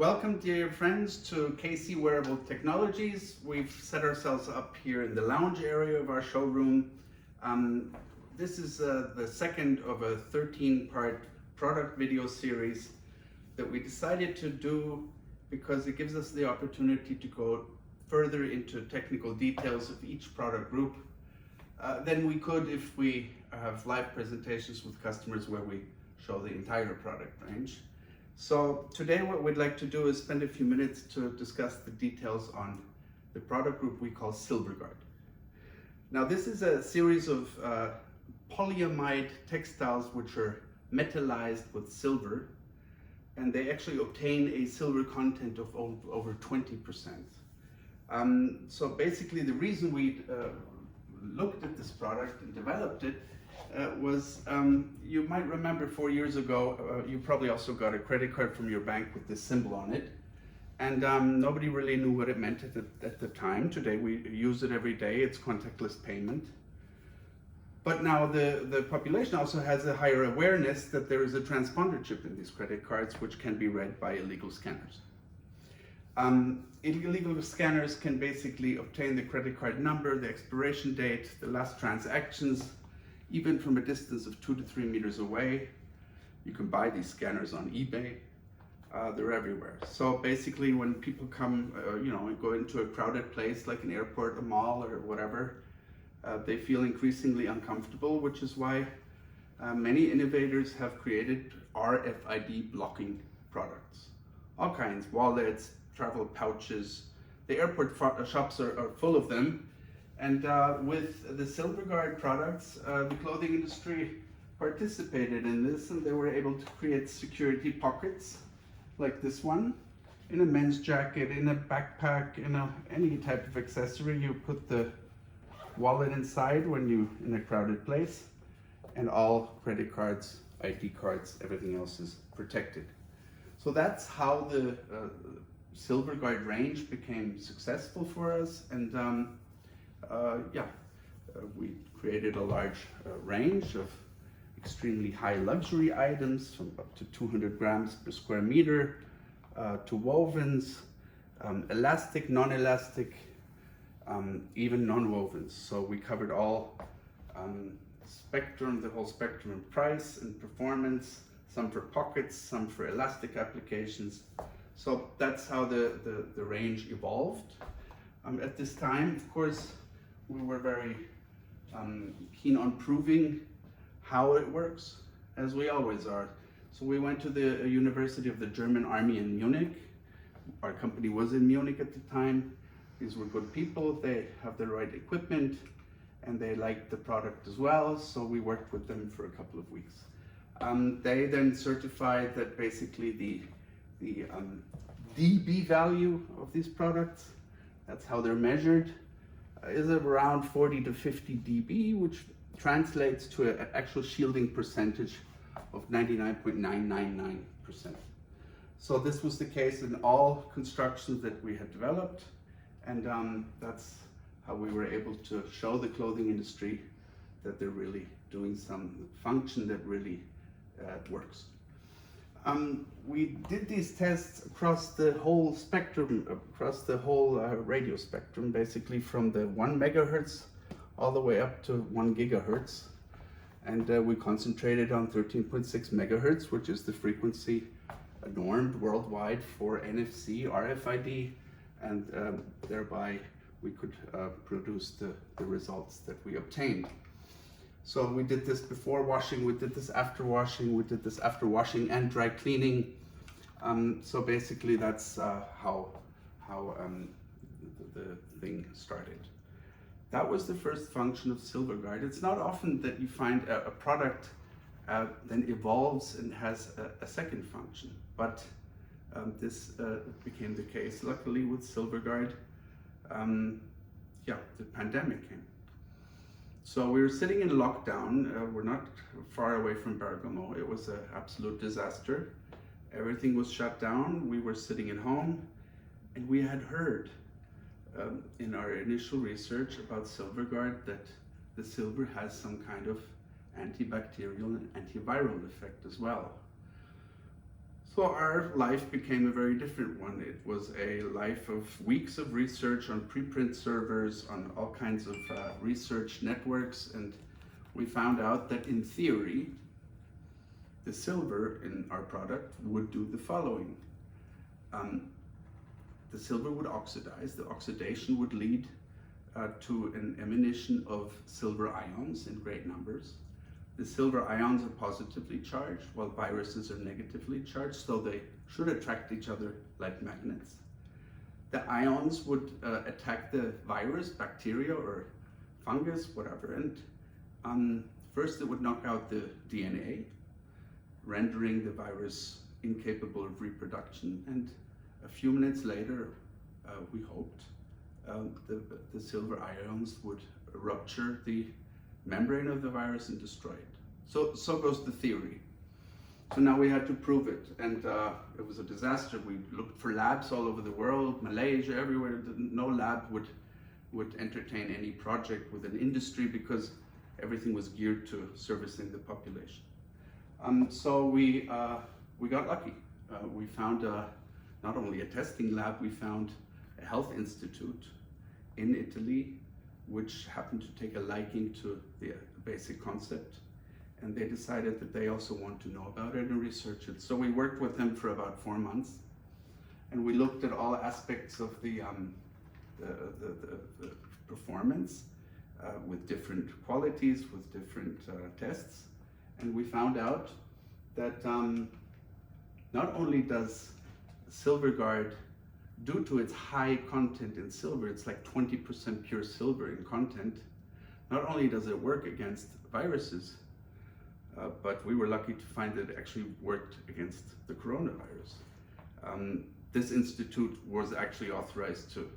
Welcome, dear friends, to KC Wearable Technologies. We've set ourselves up here in the lounge area of our showroom. This is the second of a 13-part product video series that we decided to do because it gives us the opportunity to go further into technical details of each product group than we could if we have live presentations with customers where we show the entire product range. So today what we'd like to do is spend a few minutes to discuss the details on the product group we call Silverguard. Now this is a series of polyamide textiles which are metallized with silver, and they actually obtain a silver content of over 20%. So basically the reason we looked at this product and developed it was, you might remember 4 years ago, you probably also got a credit card from your bank with this symbol on it. And nobody really knew what it meant at the time. Today we use it every day, it's contactless payment. But now the population also has a higher awareness that there is a transponder chip in these credit cards which can be read by illegal scanners. Illegal scanners can basically obtain the credit card number, the expiration date, the last transactions, even from a distance of 2 to 3 meters away. You can buy these scanners on eBay. They're everywhere. So basically when people come, and go into a crowded place like an airport, a mall, or whatever, they feel increasingly uncomfortable, which is why many innovators have created RFID blocking products. All kinds, wallets, travel pouches. The airport shops are full of them. And with the Silverguard products, the clothing industry participated in this, and they were able to create security pockets like this one, in a men's jacket, in a backpack, in any type of accessory. You put the wallet inside when you're in a crowded place, and all credit cards, ID cards, everything else is protected. So that's how the Silverguard range became successful for us, and we created a large range of extremely high luxury items, from up to 200 grams per square meter, to wovens, elastic, non-elastic, even non-wovens. So we covered all the whole spectrum in price and performance, some for pockets, some for elastic applications. So that's how the range evolved. At this time, of course, we were very keen on proving how it works, as we always are. So we went to the University of the German Army in Munich. Our company was in Munich at the time. These were good people, they have the right equipment, and they liked the product as well, so we worked with them for a couple of weeks. They then certified that basically the dB value of these products, that's how they're measured, is around 40 to 50 dB, which translates to an actual shielding percentage of 99.999%. So this was the case in all constructions that we had developed, and that's how we were able to show the clothing industry that they're really doing some function that really works. We did these tests across the whole spectrum, across the whole radio spectrum, basically from the 1 megahertz all the way up to 1 gigahertz. And we concentrated on 13.6 megahertz, which is the frequency normed worldwide for NFC, RFID, and thereby we could produce the results that we obtained. So we did this before washing, we did this after washing, we did this after washing and dry cleaning. So basically that's how the thing started. That was the first function of Silverguard. It's not often that you find a product then evolves and has a second function, but this became the case. Luckily with Silverguard, the pandemic came. So we were sitting in lockdown. We're not far away from Bergamo. It was an absolute disaster. Everything was shut down. We were sitting at home, and we had heard in our initial research about Silverguard that the silver has some kind of antibacterial and antiviral effect as well. So our life became a very different one. It was a life of weeks of research on preprint servers, on all kinds of research networks, and we found out that in theory, the silver in our product would do the following. The silver would oxidize. The oxidation would lead to an emission of silver ions in great numbers. The silver ions are positively charged, while viruses are negatively charged, so they should attract each other like magnets. The ions would attack the virus, bacteria, or fungus, whatever, and first it would knock out the DNA, rendering the virus incapable of reproduction, and a few minutes later, we hoped, the silver ions would rupture the membrane of the virus and destroy it. So goes the theory. So now we had to prove it, and it was a disaster. We looked for labs all over the world, Malaysia, everywhere. No lab would entertain any project with an industry because everything was geared to servicing the population. So we got lucky. We found not only a testing lab, we found a health institute in Italy, which happened to take a liking to the basic concept, and they decided that they also want to know about it and research it. So we worked with them for about 4 months, and we looked at all aspects of the performance with different qualities, with different tests, and we found out that not only does Silverguard, due to its high content in silver, it's like 20% pure silver in content, not only does it work against viruses, but we were lucky to find that it actually worked against the coronavirus. This institute was actually authorized to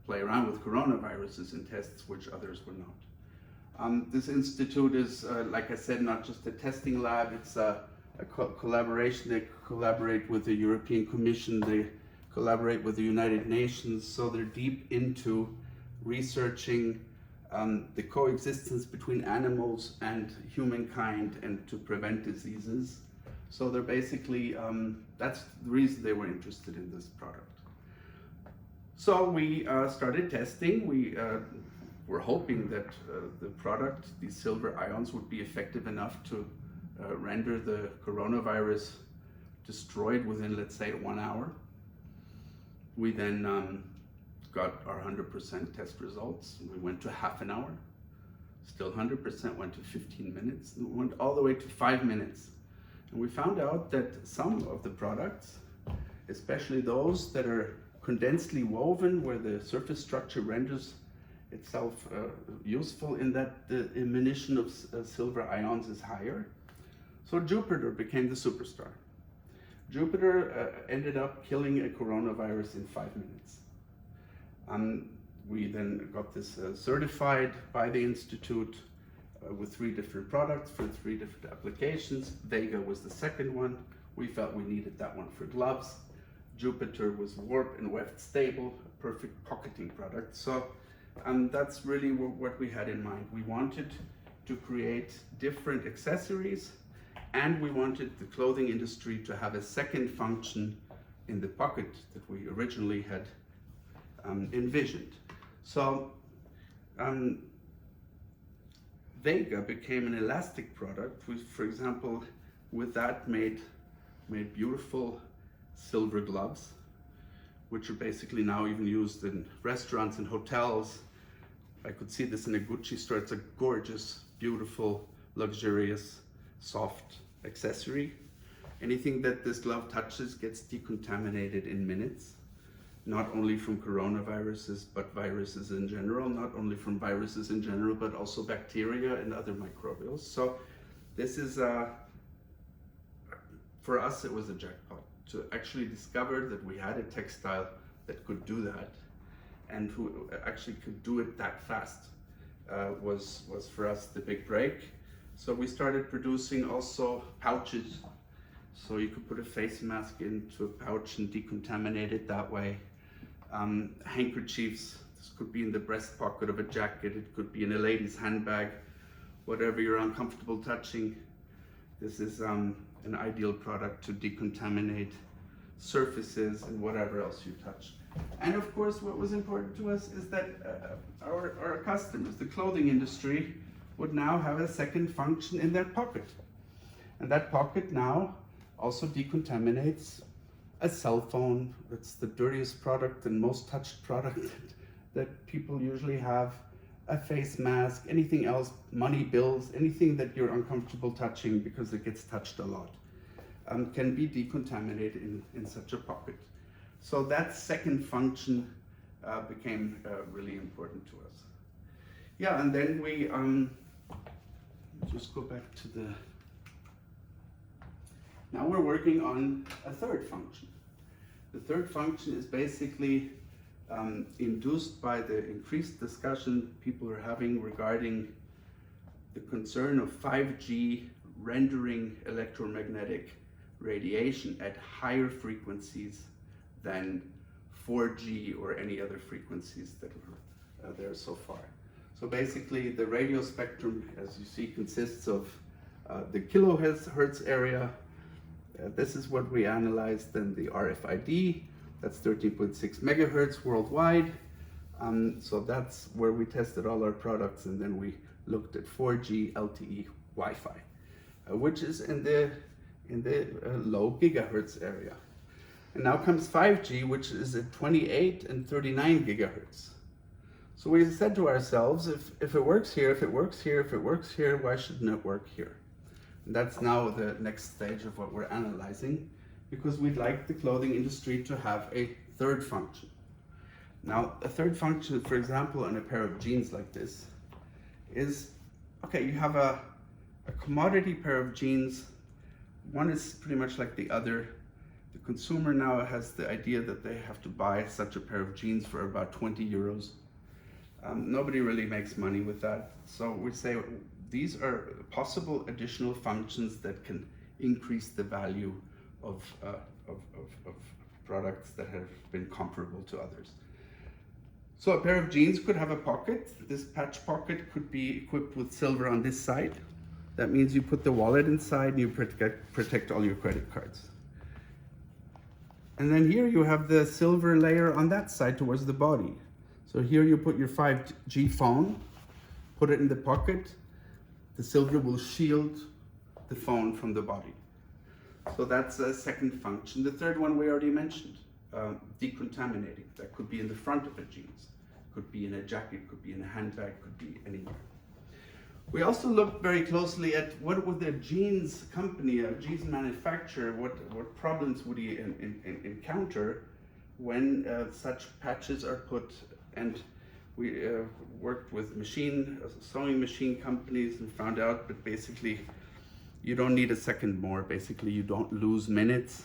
play around with coronaviruses in tests, which others were not. This institute is, like I said, not just a testing lab, it's a collaboration. They collaborate with the European Commission, they collaborate with the United Nations, so they're deep into researching the coexistence between animals and humankind and to prevent diseases. So they're basically, that's the reason they were interested in this product. So we started testing. We were hoping that the product, these silver ions, would be effective enough to render the coronavirus destroyed within, let's say, 1 hour. We then got our 100% test results. We went to half an hour, still 100%, went to 15 minutes, and went all the way to 5 minutes. And we found out that some of the products, especially those that are condensely woven, where the surface structure renders itself useful in that the emission of silver ions is higher. So Jupiter became the superstar. Jupiter ended up killing a coronavirus in 5 minutes. We then got this certified by the Institute with 3 different products for 3 different applications. Vega was the second one. We felt we needed that one for gloves. Jupiter was warp and weft stable, a perfect pocketing product. So that's really what we had in mind. We wanted to create different accessories, and we wanted the clothing industry to have a second function in the pocket that we originally had envisioned. So Vega became an elastic product. We, for example, with that made beautiful silver gloves, which are basically now even used in restaurants and hotels. I could see this in a Gucci store. It's a gorgeous, beautiful, luxurious, soft accessory. Anything that this glove touches gets decontaminated in minutes, not only from coronaviruses, but viruses in general, not only from viruses in general, but also bacteria and other microbials. So this is, for us, it was a jackpot to actually discover that we had a textile that could do that, and who actually could do it that fast was for us the big break. So we started producing also pouches. So you could put a face mask into a pouch and decontaminate it that way. Handkerchiefs, this could be in the breast pocket of a jacket, it could be in a lady's handbag, whatever you're uncomfortable touching. This is an ideal product to decontaminate surfaces and whatever else you touch. And of course, what was important to us is that our customers, the clothing industry, would now have a second function in their pocket. And that pocket now also decontaminates a cell phone. It's the dirtiest product and most touched product that people usually have. A face mask, anything else, money bills, anything that you're uncomfortable touching because it gets touched a lot, can be decontaminated in such a pocket. So that second function became really important to us. Yeah, and then we just go back to the. Now we're working on a third function. The third function is basically induced by the increased discussion people are having regarding the concern of 5G rendering electromagnetic radiation at higher frequencies than 4G or any other frequencies that were there so far. So basically the radio spectrum, as you see, consists of the kilohertz area. This is what we analyzed, then the RFID, that's 13.6 megahertz worldwide. So that's where we tested all our products, and then we looked at 4G LTE Wi-Fi, which is in the low gigahertz area. And now comes 5G, which is at 28 and 39 gigahertz. So we said to ourselves, if it works here, if it works here, if it works here, why shouldn't it work here? And that's now the next stage of what we're analyzing, because we'd like the clothing industry to have a third function. Now, a third function, for example, on a pair of jeans like this, is, okay, you have a commodity pair of jeans. One is pretty much like the other. The consumer now has the idea that they have to buy such a pair of jeans for about 20 euros. Nobody really makes money with that. So we say these are possible additional functions that can increase the value of products that have been comparable to others. So a pair of jeans could have a pocket. This patch pocket could be equipped with silver on this side. That means you put the wallet inside and you protect all your credit cards. And then here you have the silver layer on that side towards the body. So here you put your 5G phone, put it in the pocket. The silver will shield the phone from the body. So that's a second function. The third one we already mentioned, decontaminating. That could be in the front of the jeans, could be in a jacket, could be in a handbag, could be anywhere. We also looked very closely at what would the jeans company, a jeans manufacturer, what problems would he encounter when such patches are put. And we worked with sewing machine companies and found out that basically you don't need a second more. Basically, you don't lose minutes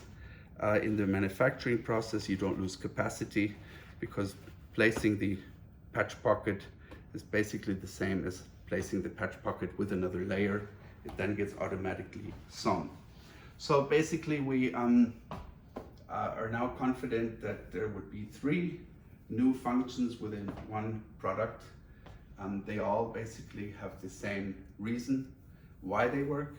in the manufacturing process. You don't lose capacity, because placing the patch pocket is basically the same as placing the patch pocket with another layer. It then gets automatically sewn. So basically we are now confident that there would be 3 new functions within one product. They all basically have the same reason why they work.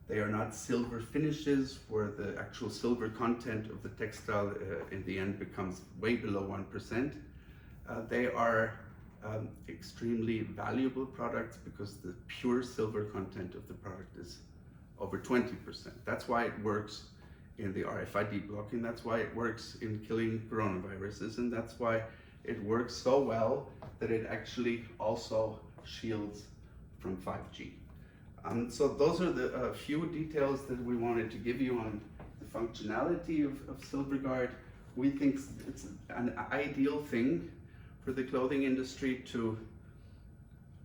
They are not silver finishes where the actual silver content of the textile in the end becomes way below 1%. They are extremely valuable products because the pure silver content of the product is over 20%. That's why it works in the RFID blocking, that's why it works in killing coronaviruses, and that's why it works so well that it actually also shields from 5G. So those are the few details that we wanted to give you on the functionality of Silverguard. We think it's an ideal thing for the clothing industry to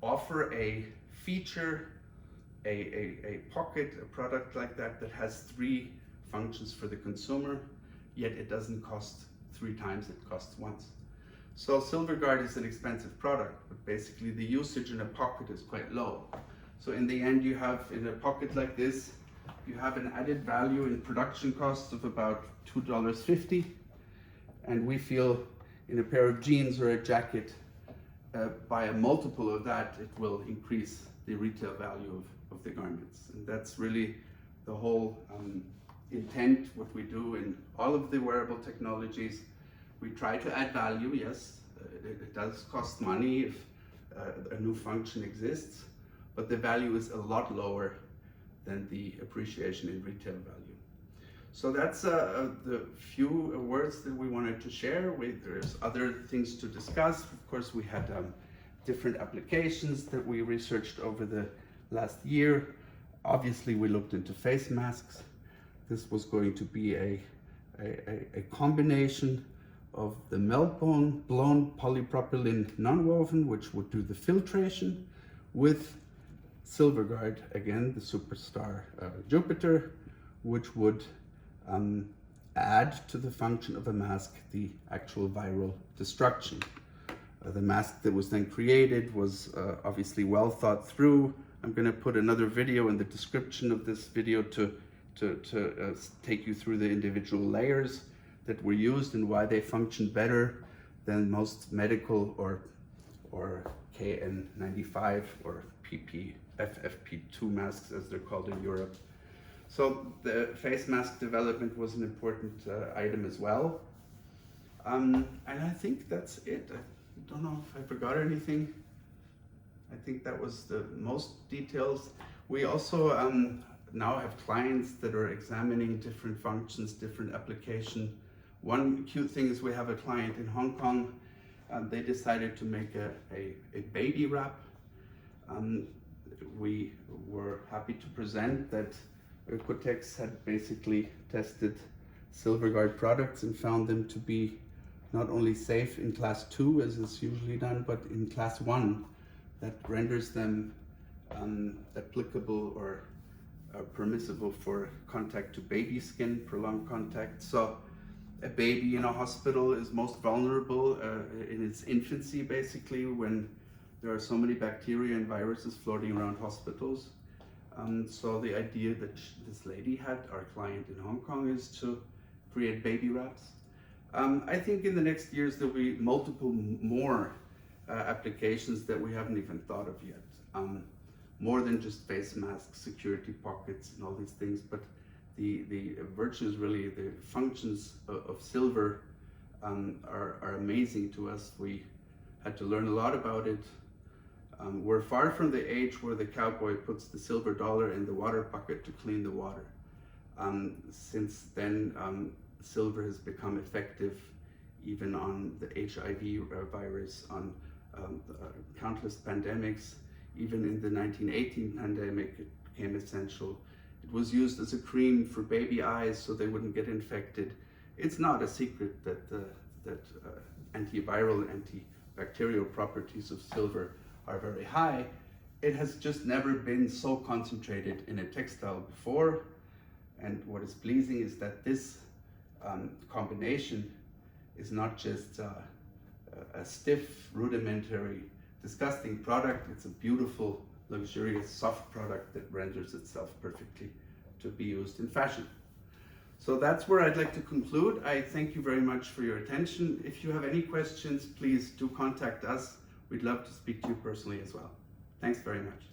offer a feature, a pocket, a product like that has 3 functions for the consumer, yet it doesn't cost 3 times, it costs once. So Silverguard is an expensive product, but basically the usage in a pocket is quite low. So in the end, you have in a pocket like this, you have an added value in production costs of about $2.50, and we feel in a pair of jeans or a jacket, by a multiple of that, it will increase the retail value of the garments. And that's really the whole intent, what we do in all of the wearable technologies. We try to add value, yes. It does cost money if a new function exists, but the value is a lot lower than the appreciation in retail value. So that's the few words that we wanted to share. There's other things to discuss. Of course, we had different applications that we researched over the last year. Obviously, we looked into face masks. This was going to be a combination of the melt-blown polypropylene nonwoven, which would do the filtration, with Silverguard, again, the superstar Jupiter, which would add to the function of a mask the actual viral destruction. The mask that was then created was obviously well thought through. I'm going to put another video in the description of this video to take you through the individual layers that were used and why they function better than most medical or KN95 or FFP2 masks, as they're called in Europe. So the face mask development was an important item as well. And I think that's it. I don't know if I forgot anything. I think that was the most details. We also now have clients that are examining different functions, different application. One cute thing is we have a client in Hong Kong. They decided to make a baby wrap. We were happy to present that Oecotex had basically tested Silverguard products and found them to be not only safe in class 2, as is usually done, but in class 1. That renders them applicable or permissible for contact to baby skin, prolonged contact. So a baby in a hospital is most vulnerable in its infancy, basically, when there are so many bacteria and viruses floating around hospitals. So the idea that this lady had, our client in Hong Kong, is to create baby wraps. I think in the next years there'll be multiple more applications that we haven't even thought of yet. More than just face masks, security pockets, and all these things, but the virtues, really, the functions of silver are amazing to us. We had to learn a lot about it. We're far from the age where the cowboy puts the silver dollar in the water bucket to clean the water. Since then, silver has become effective even on the HIV virus, on countless pandemics. Even in the 1918 pandemic, it became essential. It was used as a cream for baby eyes so they wouldn't get infected. It's not a secret that antiviral, antibacterial properties of silver are very high. It has just never been so concentrated in a textile before. And what is pleasing is that this combination is not just a stiff, rudimentary, disgusting product. It's a beautiful, luxurious, soft product that renders itself perfectly to be used in fashion. So that's where I'd like to conclude. I thank you very much for your attention. If you have any questions, please do contact us. We'd love to speak to you personally as well. Thanks very much.